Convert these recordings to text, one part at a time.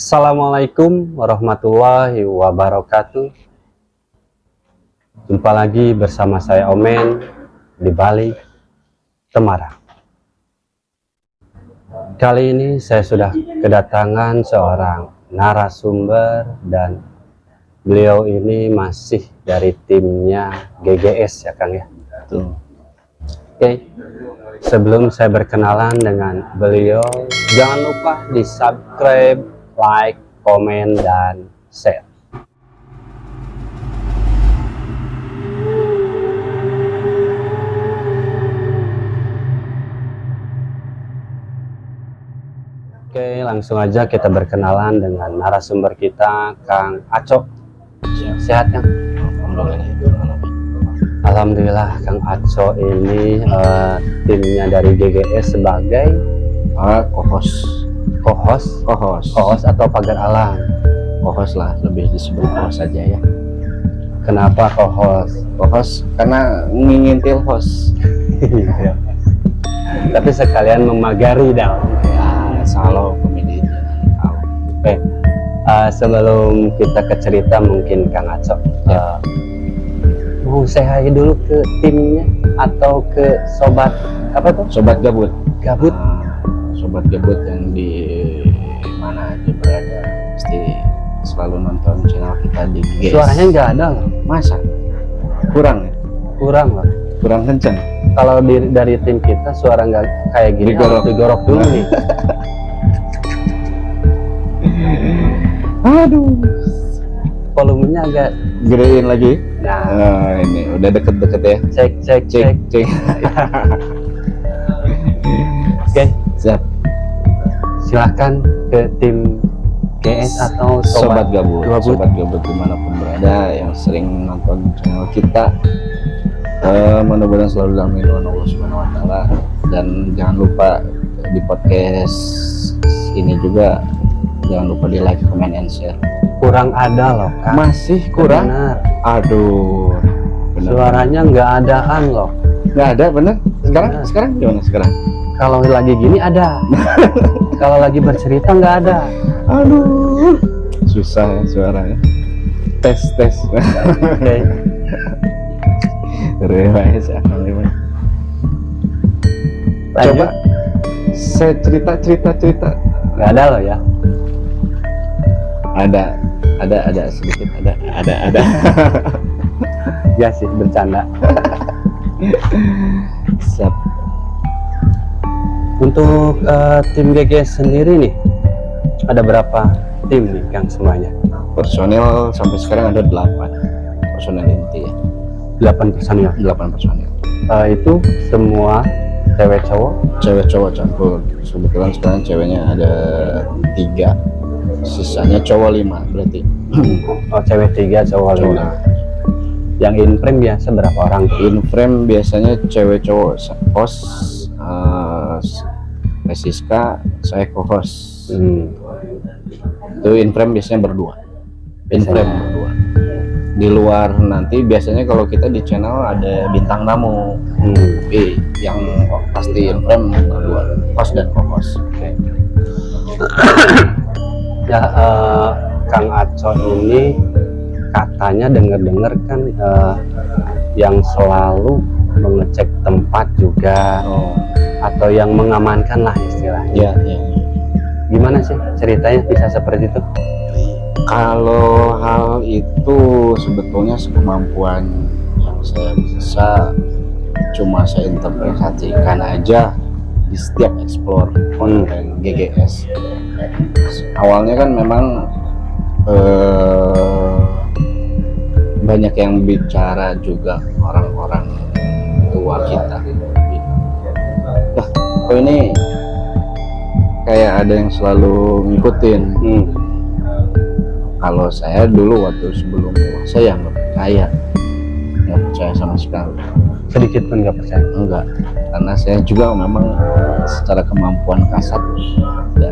Assalamualaikum warahmatullahi wabarakatuh. Jumpa lagi bersama saya Omen di Balik Temarang. Kali ini saya sudah kedatangan seorang narasumber dan beliau ini masih dari timnya GGS ya Kang ya. Tuh. Oke. Sebelum saya berkenalan dengan beliau, jangan lupa di subscribe, like, komen, dan share. Oke, langsung aja kita berkenalan dengan narasumber kita, Kang Aco. Sehat, Kang? Alhamdulillah, Kang Aco ini timnya dari GGS sebagai co-host atau pagar alam. Co-host lah, lebih disebut host saja ya. Kenapa co-host? Co-host karena ngintil host. Tapi sekalian memagari dong. Ya, selalu komedinya. Oke. Sebelum kita ke cerita mungkin Kang Aco mau say hi dulu ke timnya atau ke sobat apa tuh? Sobat gabut. Gabut. Sobat gabut yang di mana aja berada pasti selalu nonton channel kita di GGS. Suaranya nggak ada loh. Masa? Kurang ya? Kurang loh. Kurang kencang. Kalau dari tim kita suara nggak kayak gini, digorok dulu nih. Aduh. Volumenya agak Gedein lagi. nah. Ini udah deket-deket ya. Cek. Oke, Siap. silahkan ke tim GS atau Sobat gabut dimanapun berada yang sering nonton channel kita, mudah-mudahan selalu dalam lindungan Allah Subhanahu Wa Taala. Dan jangan lupa di podcast ini juga jangan lupa di like, comment, and share. Kurang ada loh Kang. Masih kurang. Benar. Aduh, bener. Suaranya nggak adaan loh. Nggak ada, bener. Bener. Sekarang gimana sekarang? Kalau lagi gini ada. Kalau lagi bercerita nggak ada. Aduh, susah ya suaranya. Tes. Oke. Relax ya. Coba saya cerita. Nggak ada loh ya. Ada sedikit ada. Ya sih, bercanda. Siap. Untuk tim GGS sendiri nih, ada berapa tim nih Kang semuanya? Personil sampai sekarang ada 8 personil inti ya. 8 personil. 8 personil. Itu semua cewek cowok. Cewek cowok campur. Kebetulan sekarang ceweknya ada 3. Sisanya cowok 5 berarti. Oh, cewek 3, cowok 5. Yang in frame biasa berapa orang? In frame biasanya cewek cowok host, Siska, saya co-host. Itu in frame biasanya berdua. In frame berdua. Di luar nanti biasanya kalau kita di channel ada bintang tamu. Tapi yang pasti in frame berdua, host dan co-host. Okay. Ya, Kang Aco ini katanya dengar kan yang selalu mengecek tempat juga, atau yang mengamankan lah istilahnya. Ya. Gimana sih ceritanya bisa seperti itu? Kalau hal itu sebetulnya sekemampuan yang saya bisa, cuma saya interpretasikan aja di setiap explore konten GGS. Awalnya kan memang banyak yang bicara juga orang-orang tua kita. Wah, kok ini kayak ada yang selalu ngikutin. Kalau saya dulu waktu sebelum dewasa ya nggak percaya sama sekali. Sedikit pun nggak percaya? Enggak, karena saya juga memang secara kemampuan kasat ya.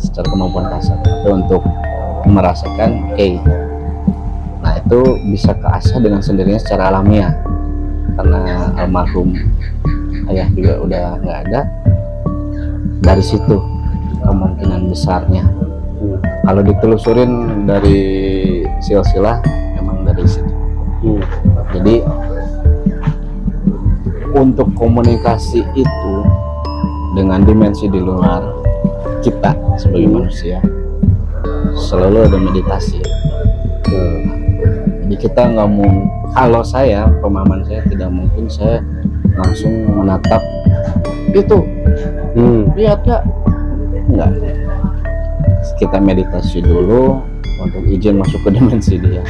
Secara kemampuan kasat tapi untuk merasakan nah itu bisa keasah dengan sendirinya secara alamiah karena almarhum ayah juga udah nggak ada. Dari situ kemungkinan besarnya Kalau ditelusurin dari silsilah memang dari situ. Jadi untuk komunikasi itu dengan dimensi di luar kita sebagai manusia selalu ada meditasi. Jadi kita nggak mau, kalau saya, pemahaman saya tidak mungkin saya langsung menatap itu lihat ya, enggak. Kita meditasi dulu untuk izin masuk ke dimensi dia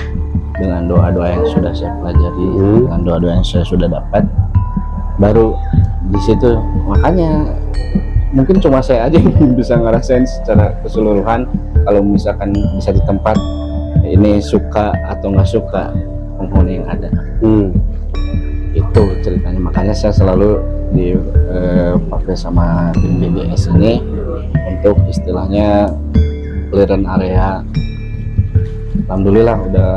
dengan doa-doa yang sudah saya pelajari, dengan doa-doa yang saya sudah dapat, baru di situ. Makanya mungkin cuma saya aja yang bisa ngerasain secara keseluruhan. Kalau misalkan bisa di tempat ini suka atau nggak suka penghuni yang ada, itu ceritanya. Makanya saya selalu dipakai sama tim GGS ini untuk istilahnya clearance area. Alhamdulillah udah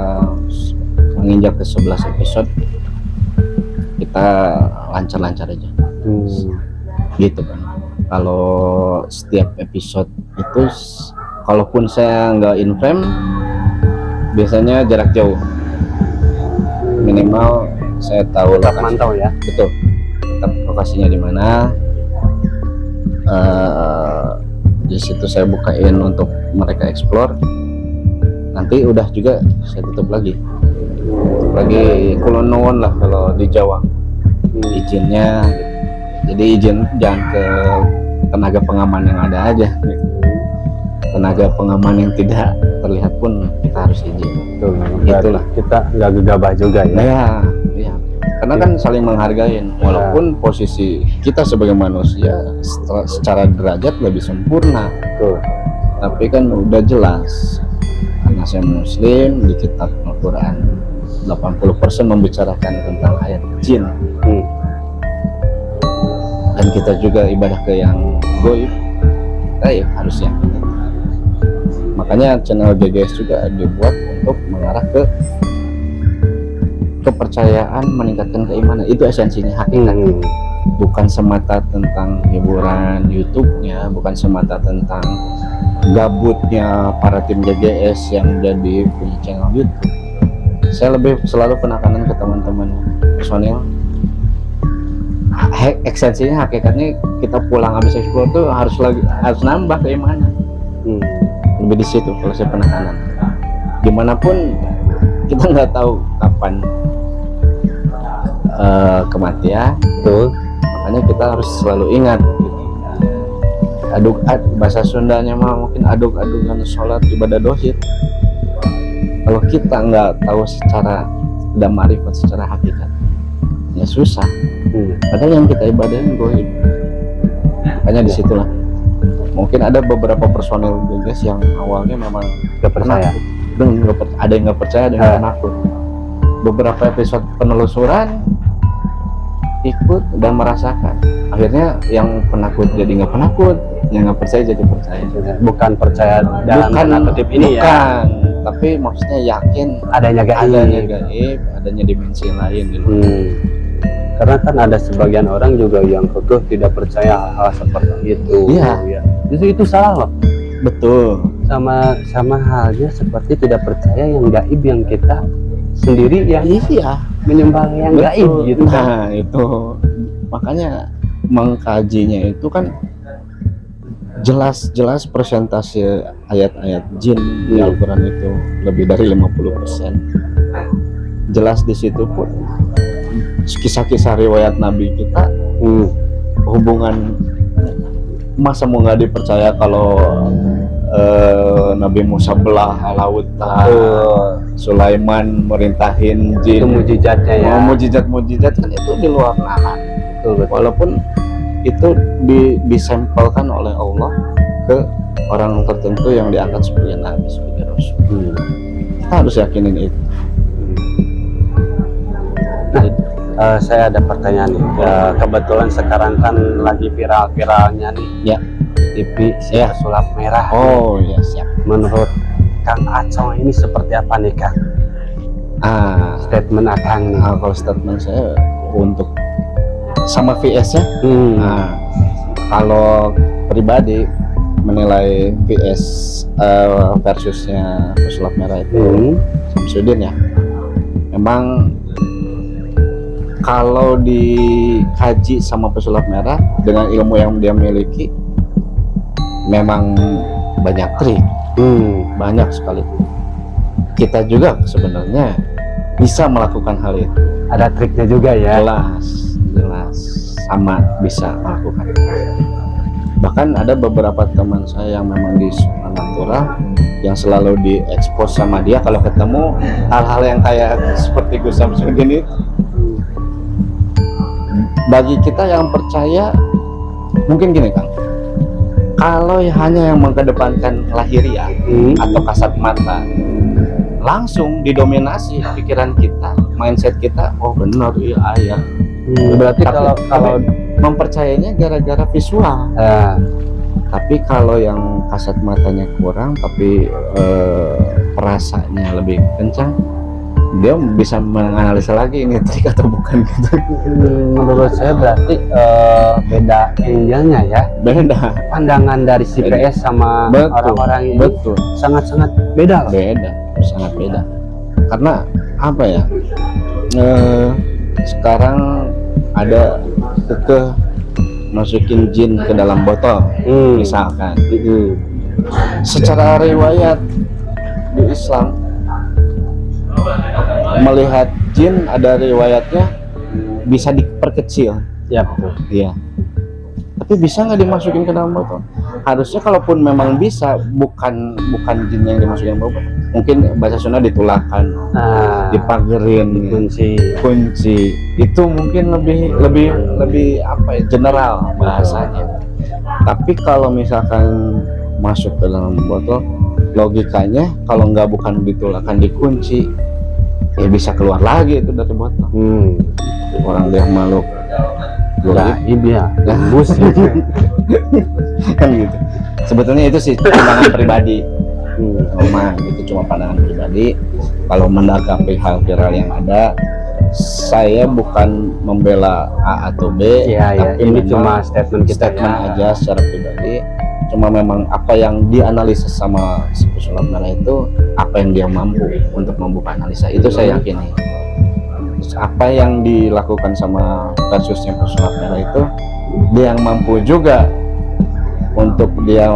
menginjak ke 11 episode, kita lancar-lancar aja. Gitu kan. Kalau setiap episode itu, kalaupun saya nggak in frame, biasanya jarak jauh, minimal saya tahu tetap mantau ya. Betul, tetap lokasinya di mana. Di situ saya bukain untuk mereka explore. Nanti udah juga saya tutup lagi kulon nuwun lah kalau di Jawa izinnya gitu. Jadi izin jangan ke tenaga pengaman yang ada aja gitu. Tenaga pengaman yang tidak terlihat pun kita harus izin. Itulah, kita nggak gegabah juga ya. Iya. Karena kan saling menghargain, walaupun posisi kita sebagai manusia secara derajat lebih sempurna. Tapi kan udah jelas, karena saya muslim, di kitab Al-Quran 80% membicarakan tentang ayat jin. Dan kita juga ibadah ke yang goib, kita harus yakin. Makanya channel GGS juga dibuat untuk mengarah ke kepercayaan, meningkatkan keimanan. Itu esensinya, hakikatnya. Bukan semata tentang hiburan YouTube-nya, bukan semata tentang gabutnya para tim GGS yang jadi punya channel YouTube. Saya lebih selalu penekanan ke teman-teman personil, esensinya, hakikatnya kita pulang habis explore tuh harus nambah keimanan. Lebih di situ kalau saya penekanan. Dimanapun kita nggak tahu kapan kematian, makanya kita harus selalu ingat gitu. Bahasa Sundanya mah mungkin aduk-adukan sholat ibadah dohir. Kalau kita nggak tahu secara dan marifat secara hakikat, ya susah. Padahal yang kita ibadahin goib. Makanya disitulah mungkin ada beberapa personil GGS yang awalnya memang Gak percaya. Ada yang nggak percaya, ada yang penakut. Beberapa episode penelusuran ikut dan merasakan, akhirnya yang penakut jadi nggak penakut, yang nggak percaya jadi percaya. Bukan percaya dalam tanda kutip ini ya, tapi maksudnya yakin adanya gaib, adanya dimensi lain gitu. Karena kan ada sebagian orang juga yang kekeh tidak percaya hal seperti itu. Iya. Itu salah loh. Betul. Sama halnya seperti tidak percaya yang gaib yang kita sendiri yang menyembah yang gaib gitu kan. Nah itu makanya mengkajinya itu kan jelas persentase ayat-ayat jin di Al-Quran itu lebih dari 50%. Jelas di situ pun kisah-kisah riwayat Nabi kita, hubungan, masa mau nggak dipercaya kalau Nabi Musa belah lautan, Sulaiman merintahin jin, itu mujizatnya ya. Mujizat kan itu di luar nalar. Walaupun itu disampelkan oleh Allah ke orang tertentu yang diangkat sebagai nabi, sebagai rasul. Kita harus yakinin itu. Saya ada pertanyaan nih. Kebetulan sekarang kan lagi viral-viralnya nih. TV sulap merah. Oh ya, siap. Menurut Kang Acong ini seperti apa nih Kang? Statement Akang nih. Kalau statement saya untuk sama VS nya, kalau pribadi menilai VS versusnya pesulap merah itu Samsudin ya, memang kalau dikaji sama pesulap merah dengan ilmu yang dia miliki, memang banyak trik, banyak sekali. Kita juga sebenarnya bisa melakukan hal itu. Ada triknya juga ya. Jelas sama bisa melakukan. Bahkan ada beberapa teman saya yang memang di Sumatera yang selalu diekspos sama dia kalau ketemu hal-hal yang kayak seperti Gus Samsudin itu. Bagi kita yang percaya, mungkin gini Kang, kalau hanya yang mengedepankan lahiriah atau kasat mata, langsung didominasi pikiran kita, mindset kita, oh benar iya ayah. Berarti Tapi kalau mempercayainya gara-gara visual. Tapi kalau yang kasat matanya kurang, tapi perasanya lebih kencang, dia bisa menganalisa lagi ini trik atau bukan gitu. menurut saya berarti beda angle-nya ya. Beda. Pandangan dari si PS sama orang-orang ini sangat-sangat beda loh. Sangat beda. Karena apa ya? Sekarang ada kekeh masukin jin ke dalam botol, misalkan. Secara riwayat di Islam, melihat jin ada riwayatnya bisa diperkecil. Ya betul. Iya. Tapi bisa nggak dimasukin ke dalam botol? Harusnya kalaupun memang bisa, bukan jin yang dimasukin ke botol. Mungkin bahasa Sunda ditulakkan, dipagerin, kunci. Itu mungkin lebih apa ya, general bahasanya. Tapi kalau misalkan masuk ke dalam botol, logikanya kalau nggak bukan ditulakkan, dikunci, ya bisa keluar lagi itu dari botol. Orang dia makhluk gaib ya, bus kan gitu. Sebetulnya itu sih pandangan pribadi, itu cuma pandangan pribadi. Kalau menanggapi hal viral yang ada, saya bukan membela A atau B, tapi ini cuma statement aja secara pribadi. Cuma memang apa yang dianalisa sama si pesulap merah itu, apa yang dia mampu untuk membuka analisa, itu saya yakini. Apa yang dilakukan sama kasusnya pesulap merah itu, dia yang mampu juga untuk dia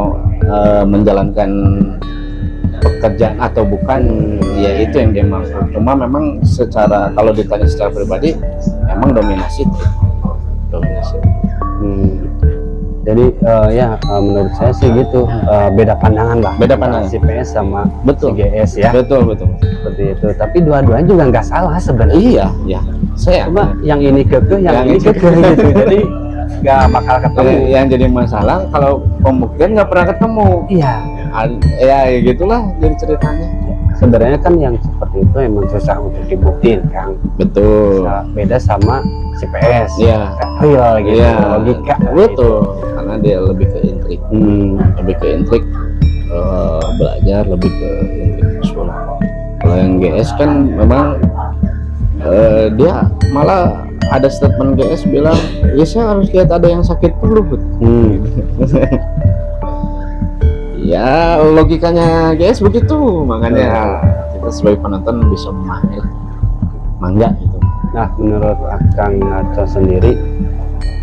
menjalankan pekerjaan atau bukan, ya itu yang dia mampu. Cuma memang secara, kalau ditanya secara pribadi, memang dominasi. Jadi menurut saya sih gitu, beda pandangan lah. Beda pandangan si PS sama si GS ya. Betul. Seperti itu. Tapi dua-duanya juga nggak salah sebenarnya. Iya. Saya cuma yang ini kekeh, yang ini kekeh gitu. Jadi nggak bakal ketemu. Yang jadi masalah kalau pembuktian nggak pernah ketemu. Iya. Ya gitulah jadi ceritanya. Sebenarnya kan yang seperti itu emang susah untuk dibuktiin, Kang. Betul. Beda sama si PS. Iya. Real gitu. Iya. Logika. Betul. Karena dia lebih ke intrik. Lebih ke intrik, belajar lebih ke intrik visual. Kalau yang GS kan memang dia malah ada statement GS bilang, ya saya harus lihat ada yang sakit dulu. Ya logikanya GS begitu, makanya kita sebagai penonton bisa memahami mangga gitu. Nah, menurut Kang Aco sendiri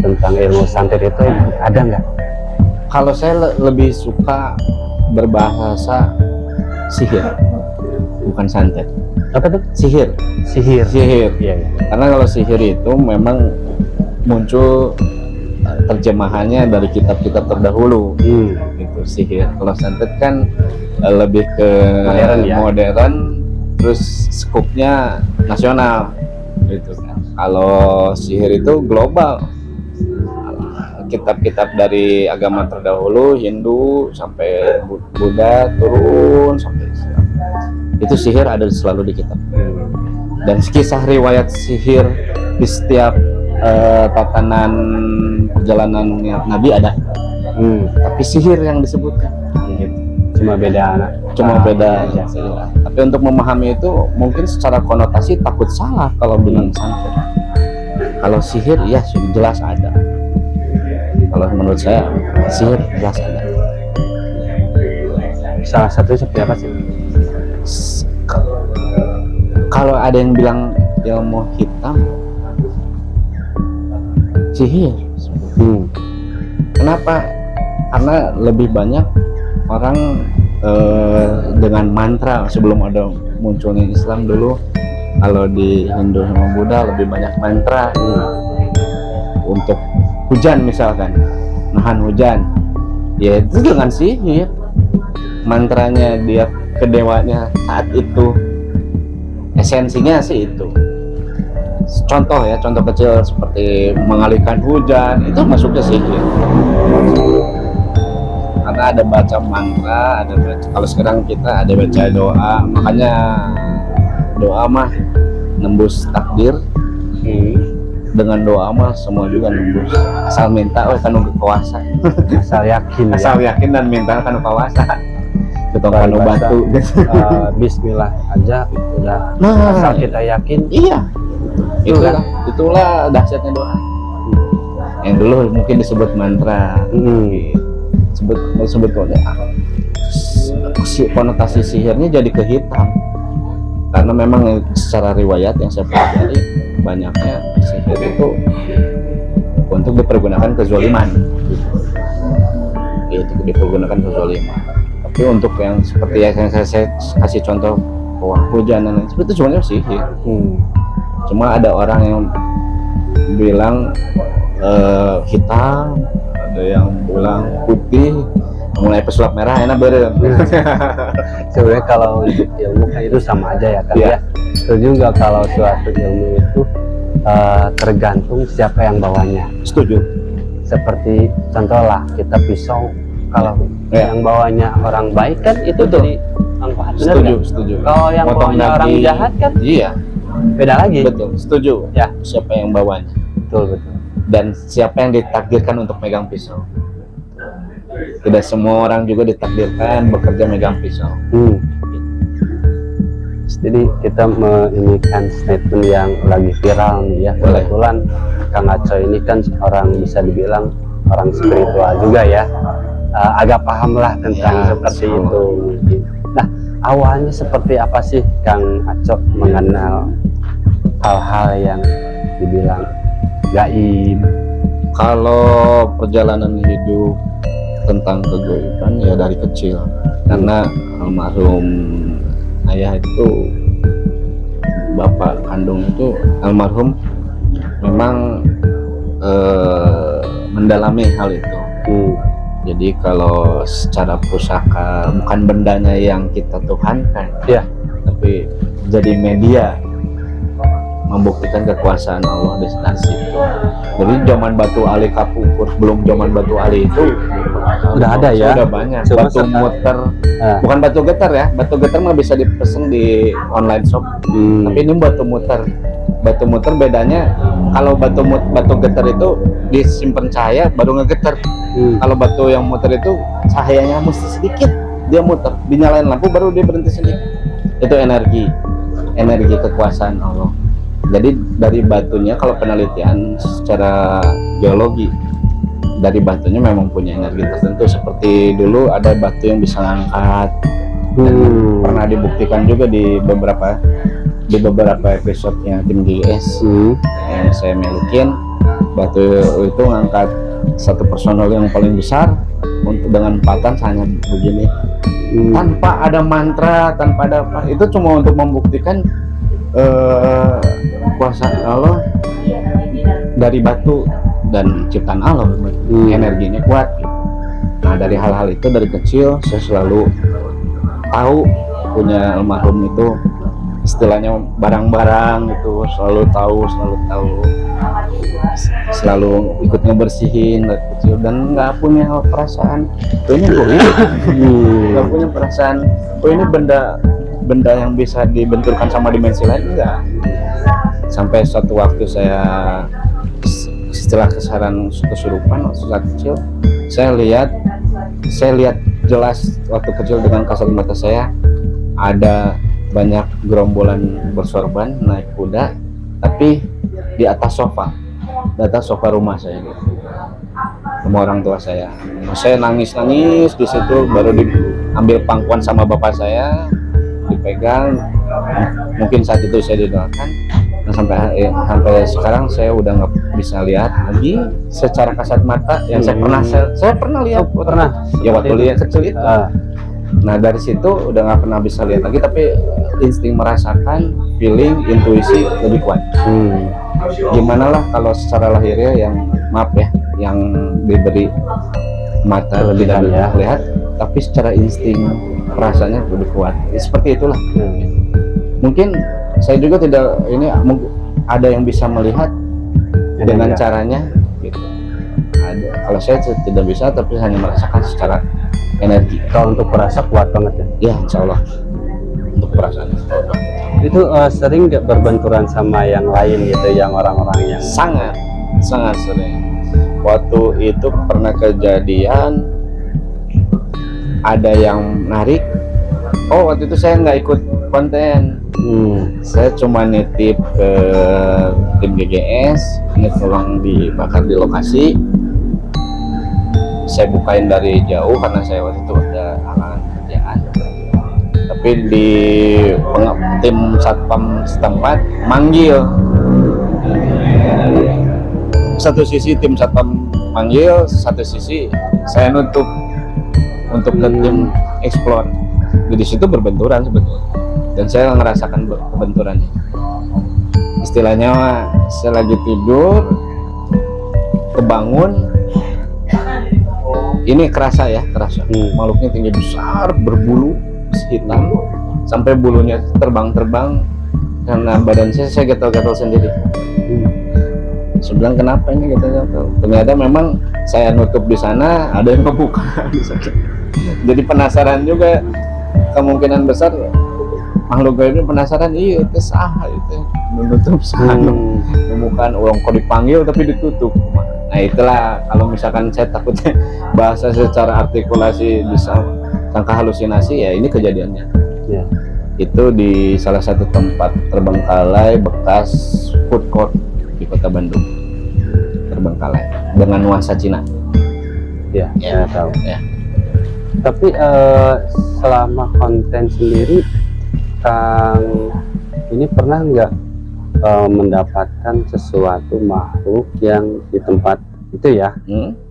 tentang ilmu santet itu ada nggak? Kalau saya lebih suka berbahasa sihir, bukan santet. Apa tuh? Sihir. Iya. Karena kalau sihir itu memang muncul terjemahannya dari kitab-kitab terdahulu, gitu sihir. Kalau santet kan lebih ke modern, terus skupnya nasional, gitu kan. Kalau sihir itu global, kitab-kitab dari agama terdahulu, Hindu sampai Buddha turun sampai Islam. Itu sihir ada selalu di kitab. Dan kisah riwayat sihir di setiap tatanan perjalanan Nabi ada. Tapi sihir yang disebutkan gitu. Cuma beda aja. Tapi untuk memahami itu mungkin secara konotasi takut salah kalau bilang santet. Kalau sihir ya jelas ada. Kalau menurut saya sihir jelas ada. Salah satu seperti apa sih? Kalau ada yang bilang ilmu hitam, sihir. Kenapa? Karena lebih banyak orang dengan mantra sebelum ada munculnya Islam dulu. Kalau di Hindu sama Buddha lebih banyak mantra untuk hujan misalkan, nahan hujan. Ya itu dengan sihir. Mantranya dia ke dewanya saat itu, esensinya sih itu. Contoh ya, contoh kecil seperti mengalihkan hujan itu masuknya sihir. Karena ada baca mantra, ada baca, kalau sekarang kita ada baca doa, makanya doa mah nembus takdir. Dengan doa mah semua juga nembus, asal minta kan kuasa. Asal yakin. Asal yakin dan minta kan kuasa. Ketongkan batu Bismillah aja udah. Nah, asal kita yakin. Iya, itulah dahsyatnya doa. Yang dulu mungkin disebut mantra, sebetulnya konotasi sihirnya jadi ke hitam, karena memang secara riwayat yang saya pelajari banyaknya sihir itu untuk dipergunakan kezaliman, itu dipergunakan kezaliman. Tapi untuk yang seperti yang saya kasih contoh hujan dan lain seperti itu sebenarnya sihir. Cuma ada orang yang bilang hitam, ada yang bilang putih, mulai pesulap merah enak beren. Sebenarnya kalau untuk ilmu kan itu sama aja ya kan ya. Itu juga kalau suatu ilmu itu tergantung siapa yang bawanya. Setuju. Seperti contoh lah kita pisau, kalau yang bawanya orang baik kan itu jadi manfaat. Setuju. Kalau yang bawanya orang jahat kan iya, beda lagi. betul, setuju Ya, siapa yang bawanya betul. dan siapa yang ditakdirkan untuk megang pisau. Tidak semua orang juga ditakdirkan bekerja megang pisau. Jadi kita menginginkan statement yang lagi viral nih ya. Kebetulan Kang Aco ini kan orang bisa dibilang orang spiritual juga ya. Agak paham lah tentang seperti itu mungkin. Nah, awalnya seperti apa sih Kang Aco mengenal hal-hal yang dibilang gaib? Kalau perjalanan hidup tentang kegaiban ya dari kecil, karena almarhum ayah itu, bapak kandung itu almarhum, memang mendalami hal itu. Jadi kalau secara pusaka bukan bendanya yang kita tuhankan, tapi jadi media membuktikan kekuasaan Allah di situ. Jadi zaman Batu Ali Kapungkur, belum zaman Batu Ali itu udah ada ya. Sudah banyak. Cuma batu muter, bukan batu getar ya. Batu getar mah bisa dipesen di online shop. Tapi ini batu muter. Batu muter bedanya, kalau batu getar itu disimpan cahaya baru ngegetar. Kalau batu yang muter itu cahayanya mesti sedikit, dia muter, dinyalain lampu baru dia berhenti sedikit. Itu energi kekuasaan Allah. Jadi dari batunya, kalau penelitian secara geologi, dari batunya memang punya energi tertentu. Seperti dulu ada batu yang bisa ngangkat, dan pernah dibuktikan juga di beberapa episode-nya tim GS yang saya milikin. Batu itu ngangkat satu personel yang paling besar untuk dengan empatan hanya begini, tanpa ada mantra, tanpa ada apa. Itu cuma untuk membuktikan kuasa Allah dari batu dan ciptaan Allah. Energinya kuat gitu. Nah, dari hal-hal itu dari kecil saya selalu tahu, punya almarhum itu istilahnya barang-barang gitu, selalu tahu, selalu ikut ngebersihin dari kecil, dan nggak punya perasaan ini nggak punya perasaan ini benda yang bisa dibenturkan sama dimensi lain, enggak. Sampai suatu waktu saya setelah kesurupan waktu saat kecil, saya lihat jelas waktu kecil dengan kasat mata saya ada banyak gerombolan bersorban naik kuda, tapi di atas sofa rumah saya gitu, sama orang tua saya. Saya nangis di situ, baru ambil pangkuan sama bapak saya, dipegang. Mungkin saat itu saya didoakan. Nah, sampai sekarang saya udah nggak bisa lihat lagi secara kasat mata yang saya pernah lihat. Ya waktu lihat kecil itu. Nah dari situ udah nggak pernah bisa lihat lagi, tapi insting merasakan, feeling, intuisi lebih kuat. Gimana lah kalau secara lahirnya yang maaf ya, yang diberi mata lebih dan lihat, tapi secara insting rasanya lebih kuat. Ya, seperti itulah. Mungkin saya juga tidak ini ada yang bisa melihat dengan caranya gitu. Kalau saya tidak bisa, tapi hanya merasakan secara energi. Kalau untuk perasa kuat banget ya? Ya insya Allah untuk perasaan itu sering nggak berbenturan sama yang lain gitu, yang orang-orang yang sangat sering. Waktu itu pernah kejadian ada yang narik. Waktu itu saya nggak ikut konten. Saya cuma nitip ke tim GGS, ini tolong dibakar di lokasi. Saya bukain dari jauh karena saya waktu itu ada halangan kerjaan. Tapi di tim satpam setempat manggil. Satu sisi tim satpam manggil, satu sisi saya nutup untuk ke tim explore. Di situ berbenturan sebetulnya, dan saya ngerasakan benturannya. Istilahnya saya lagi tidur, kebangun, ini kerasa. Makhluknya tinggi besar, berbulu hitam, sampai bulunya terbang karena badan saya gatal-gatal sendiri. Saya bilang kenapa ini gatal-gatal? Ternyata memang saya nutup di sana, ada yang kebuka di sana. Jadi penasaran juga, kemungkinan besar makhluk gaib ini penasaran, iya itu sah itu menutup sana, bukan orang kok dipanggil tapi ditutup. Nah itulah kalau misalkan saya takutnya bahasa secara artikulasi bisa sangka halusinasi, ya ini kejadiannya. Itu di salah satu tempat terbengkalai bekas food court di kota Bandung, terbengkalai dengan nuansa Cina. Saya tahu. Tapi selama konten sendiri, Kang ini pernah nggak mendapatkan sesuatu makhluk yang di tempat itu ya,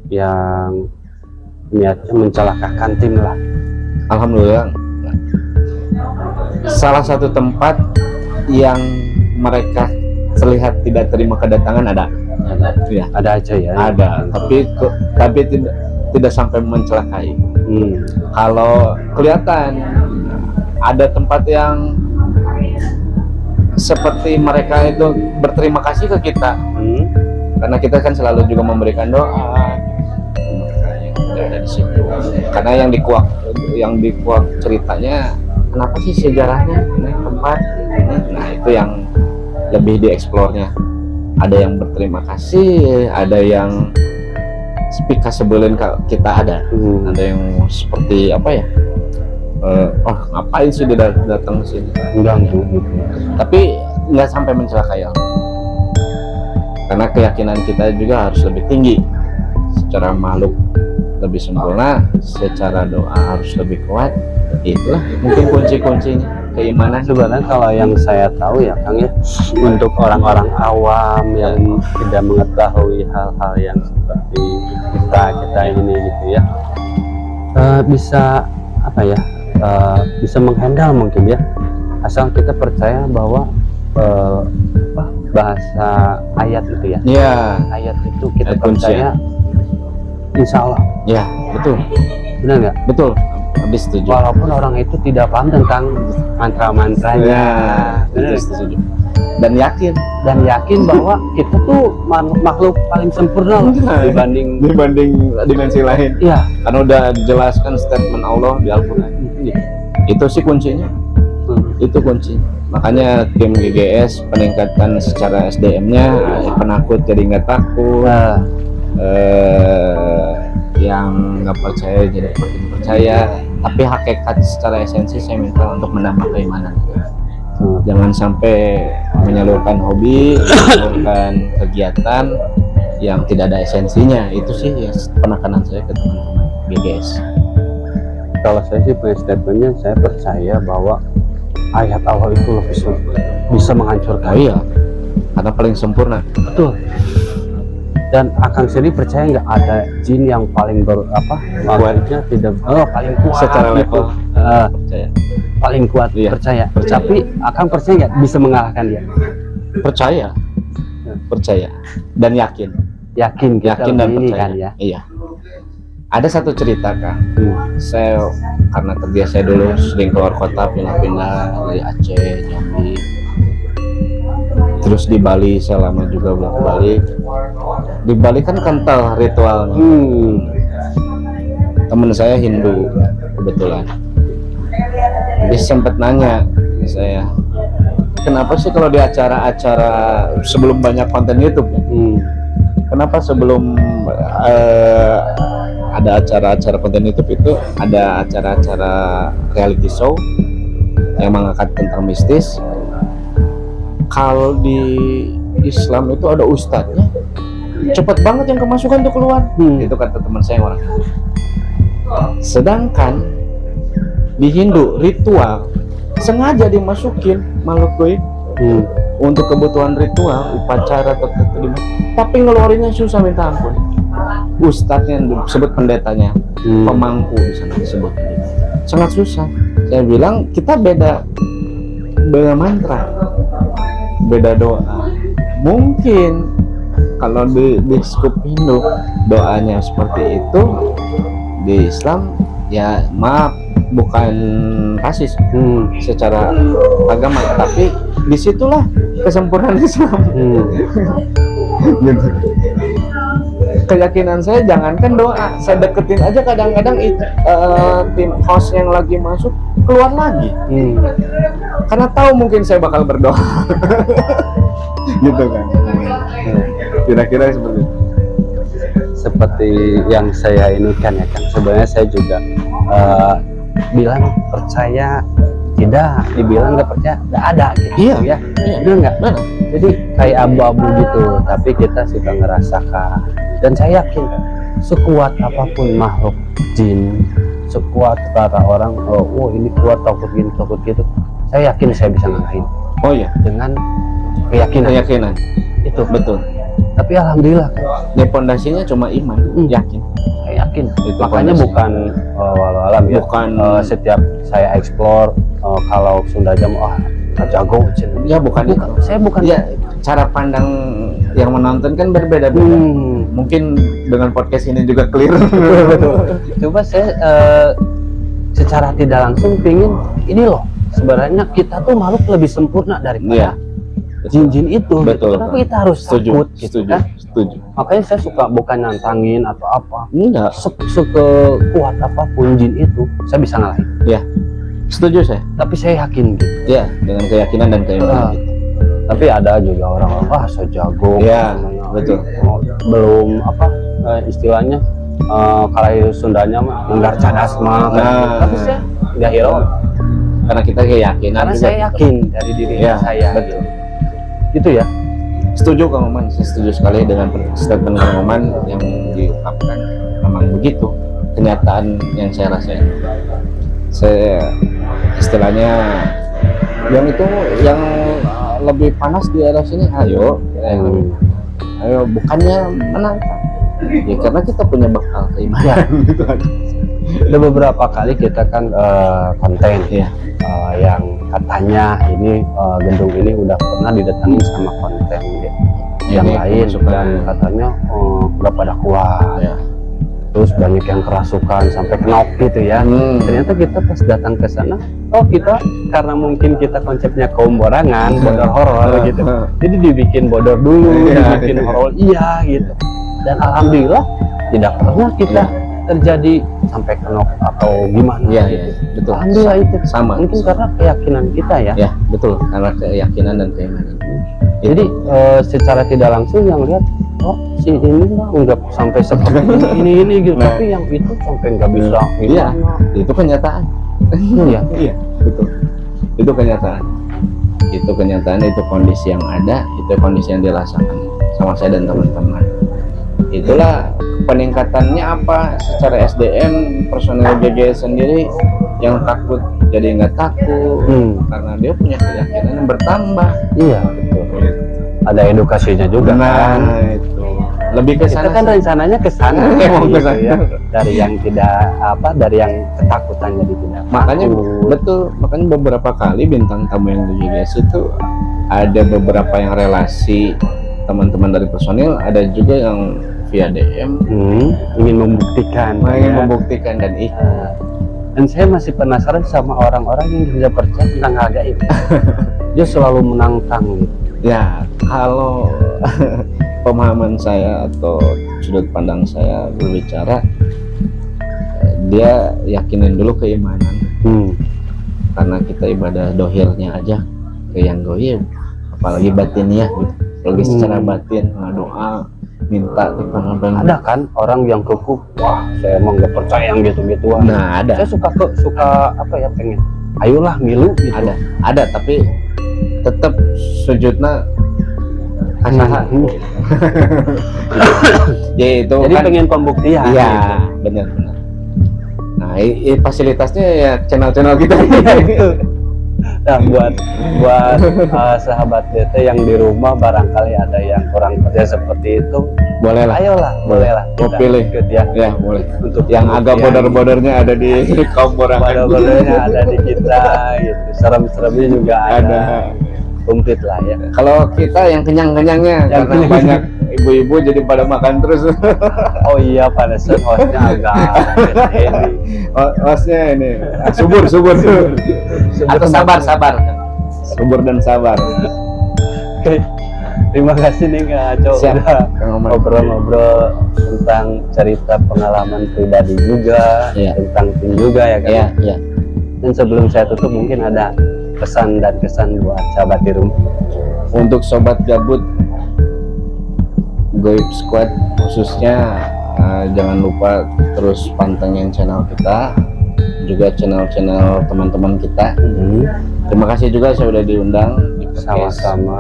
yang niatnya mencelakakan tim lah? Alhamdulillah. Salah satu tempat yang mereka terlihat tidak terima kedatangan ada aja ya. Ada, tapi tidak sampai mencelakai. Kalau kelihatan ada tempat yang seperti mereka itu berterima kasih ke kita, karena kita kan selalu juga memberikan doa yang ada di situ. Karena yang dikuak ceritanya, kenapa sih sejarahnya ini tempat ini? Nah itu yang lebih dieksplornya. Ada yang berterima kasih, ada yang speak sebelum kita ada yang seperti apa ya, ngapain sih dia datang sini, mengganggu gitu. Tapi nggak sampai mencelakai, karena keyakinan kita juga harus lebih tinggi. Secara makhluk lebih sempurna, secara doa harus lebih kuat. Itulah mungkin kunci-kuncinya keimanan. Sebenarnya kalau yang saya tahu ya Kang ya, untuk orang-orang awam yang tidak mengetahui hal-hal yang seperti kita ini gitu ya, bisa apa ya, bisa menghandle mungkin ya, asal kita percaya bahwa bahasa ayat itu ya, ayat itu kita percaya, insya Allah. Ya betul, benar nggak? Betul. Habis setuju. Walaupun orang itu tidak paham tentang mantra-mantranya, setuju. Dan yakin bahwa kita tuh makhluk paling sempurna dibanding dimensi lain. Iya. Karena udah dijelaskan statement Allah di Al-Quran. Itu sih kuncinya. Itu kunci. Makanya tim GGS peningkatan secara SDM-nya, penakut jadi nggak takut. Yang nggak percaya jadi makin percaya, tapi hakikat secara esensi saya minta untuk menambah keimanan. Jangan sampai menyalurkan hobi, menyalurkan kegiatan yang tidak ada esensinya. Itu sih ya penekanan saya ke teman-teman GGS. kalau saya sih punya statementnya, saya percaya bahwa ayat Allah itu lebih bisa menghancurkan. Oh iya, karena paling sempurna. Betul. Dan Akang sendiri percaya nggak ada jin yang paling kuatnya tidak paling kuat Secara gitu. level percaya. Paling kuat, Iya, percaya. percaya. Tapi Akang percaya nggak bisa mengalahkan dia? Percaya dan yakin Kita dan ini percaya. kan ya. Iya. Ada satu cerita Kak. Hmm. Saya karena kerja saya dulu sering keluar kota, pindah-pindah dari Aceh, Jambi, terus di Bali saya lama juga bolak-balik. Di Bali kan kental ritualnya. Temen saya Hindu kebetulan, dia sempat nanya ke saya, kenapa sih kalau di acara-acara sebelum banyak konten YouTube ya, kenapa sebelum ada acara-acara konten YouTube itu ada acara-acara reality show yang mengangkat tentang mistis? Kalau di Islam itu ada ustadznya, cepet banget yang kemasukan tuh keluar. Itu kata teman saya yang orang. Sedangkan di Hindu ritual sengaja dimasukin makhluk goib untuk kebutuhan ritual upacara tertentu, tapi ngeluarinnya susah minta ampun. Ustadznya disebut pendetanya, pemangku di sana disebut, sangat susah. Saya bilang kita beda mantra, beda doa. Mungkin kalau di skup Hindu doanya seperti itu, di Islam ya maaf bukan rasis secara agama, tapi disitulah kesempurnaan Islam. Gitu. Keyakinan saya jangankan doa, saya deketin aja kadang-kadang tim host yang lagi masuk keluar lagi, karena tahu mungkin saya bakal berdoa. Gitu kan. Kira-kira seperti itu. Seperti yang saya ini kan ya kan, sebenarnya saya juga bilang percaya tidak, dibilang nggak percaya nggak ada gitu. Iya. Benar nggak? Jadi kayak abu-abu gitu, tapi kita suka ngerasakan. Dan saya yakin sekuat apapun makhluk jin, sekuat kata orang ini kuat takut gini takut gitu, saya yakin saya bisa ngalahin. Oh iya, dengan keyakinan itu betul. Tapi alhamdulillah Ya pondasinya cuma iman, yakin. saya yakin. Itu Makanya pondasi. bukan walau alam ya, Bukan setiap saya explore kalau Sunda Jamu jago ya bukan itu. saya bukan Ya cara pandang yang menonton kan berbeda-beda. Mungkin dengan podcast ini juga clear. Coba saya secara tidak langsung pingin ini loh, sebenarnya kita tuh makhluk lebih sempurna daripada jin-jin itu. Betul. Kenapa kita harus takut gitu kan? Setuju. Makanya saya suka bukan nantangin atau apa. Enggak. Sekuat apapun jin itu saya bisa ngalahin. Ya. Setuju saya. Tapi saya yakin gitu. Ya, dengan keyakinan dan keimanan gitu. Tapi ada juga orang-orang so jago. Ya, betul. Belum istilahnya kalau Sundanya mah nenggar cadas mah. Tapi saya nggak hero. Karena kita keyakinan. Karena juga. saya yakin dari diri saya. Betul. Gitu ya. Setuju Kang Oman, saya setuju sekali dengan statement Kang Oman yang diungkapkan. Memang begitu kenyataan yang saya rasain. Saya istilahnya yang itu yang lebih panas di arah sini, ayo bukannya menantang ya, karena kita punya bekal keimanan. Gitu aja. Ada beberapa kali kita kan konten yang katanya ini gedung ini udah pernah didatangi sama konten yang lain dan katanya udah pada kuat. Terus banyak yang kerasukan sampai knock gitu ya. Ternyata kita pas datang ke sana, kita karena mungkin kita konsepnya kaum borangan, bodor horor gitu. Jadi dibikin bodor dulu, dibikin horor gitu. Dan alhamdulillah tidak pernah kita terjadi sampai knock atau gimana gitu. Betul. Alhamdulillah itu sama. Mungkin karena keyakinan kita ya. Ya, betul. Karena keyakinan dan keimanan. Jadi secara tidak langsung yang lihat si ini mah nggak sampai seperti ini gitu, tapi yang itu sampai nggak bisa. Iya, itu kenyataan. Iya, betul. Itu kenyataan. Itu kenyataan, itu kondisi yang ada, itu kondisi yang dirasakan sama saya dan teman-teman. Itulah peningkatannya apa secara SDM personel GGS sendiri yang takut jadi nggak takut karena dia punya keyakinan yang bertambah. Iya betul. Ada edukasinya juga kan. Itu lebih ke Kita sana kan sih. rencananya ke sana Emang ke gitu sana. ya. Dari yang tidak dari yang ketakutan jadi tidak Makanya takut. betul, makanya beberapa kali bintang tamu yang di GGS itu ada beberapa yang relasi teman-teman dari personil, ada juga yang via DM ingin membuktikan ingin ya. membuktikan dan Dan saya masih penasaran sama orang-orang yang tidak percaya tentang hal gaib. Dia selalu menantang gitu. ya kalau pemahaman saya atau sudut pandang saya berbicara, dia yakinin dulu keimanan, karena kita ibadah dohirnya aja ke yang goib, apalagi batinnya gitu. Apalagi secara batin doa minta kepada Ada kan orang yang kekeh, wah saya emang nggak percaya yang gitu-gituan. nah ada Saya suka apa ya, pengen ayolah milu gitu. ada tapi tetap sujudna kasaha. Ya itu Jadi kan pengen pembuktian. iya gitu. benar-benar. Nah fasilitasnya ya channel-channel kita. Nah buat sahabat DT yang di rumah barangkali ada yang kurang percaya seperti itu, Boleh lah, ayolah bolehlah mau kita pilih ikut ya ya boleh. untuk Yang agak border-bordernya ada di kaum borangan. Bodoh-bodohnya ada di kita gitu, serem-seremnya juga ada. Komplit lah ya. Kalau kita yang kenyang-kenyangnya Yang karena kenyang. banyak ibu-ibu jadi pada makan terus. Oh iya, pantesan hostnya agak ini. Hostnya ini subur. Atau sabar. Subur dan sabar. Oke. Terima kasih nih Kak Aco Siap. udah Kang Omar. ngobrol-ngobrol tentang cerita pengalaman pribadi juga, Iya. tentang tim juga ya kan. Iya. Dan sebelum saya tutup mungkin ada pesan dan kesan buat sahabat di rumah. Untuk sobat gabut Goib Squad khususnya, jangan lupa terus pantengin channel kita, juga channel-channel teman-teman kita. Terima kasih juga saya sudah diundang di podcast. Sama-sama.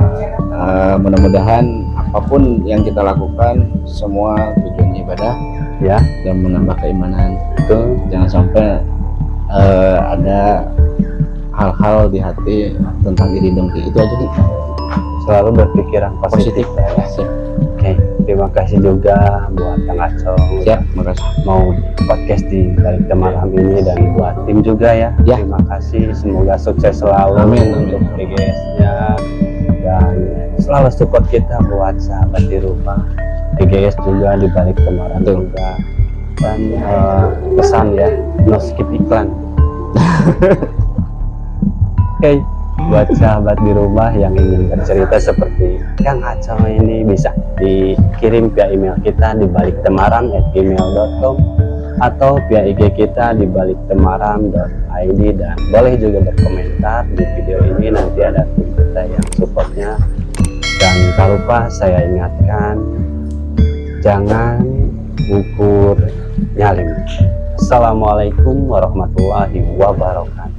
Mudah-mudahan apapun yang kita lakukan semua tujuan ibadah Ya, dan menambah keimanan. itu Jangan sampai ada hal-hal di hati tentang iri dengki. Itu aja nih. selalu berpikiran positif. Ya, siap. Oke, terima kasih juga buat Kang Acong. Siap, makasih. Mau podcast di Balik Temaram ini dan buat tim juga ya. Ya. Terima kasih, semoga sukses selalu Amin. untuk PGS-nya dan selalu support kita buat sahabat di rumah. PGS juga di Balik Temaram Betul. juga. Dan pesan ya, no skip iklan. Oke, buat sahabat di rumah yang ingin bercerita seperti Kang Acong ini bisa dikirim via email kita di baliktemaram@gmail.com atau via IG kita di baliktemaram.id, dan boleh juga berkomentar di video ini, nanti ada tim kita yang supportnya. Dan tak lupa saya ingatkan, jangan ukur nyalin. Assalamualaikum warahmatullahi wabarakatuh.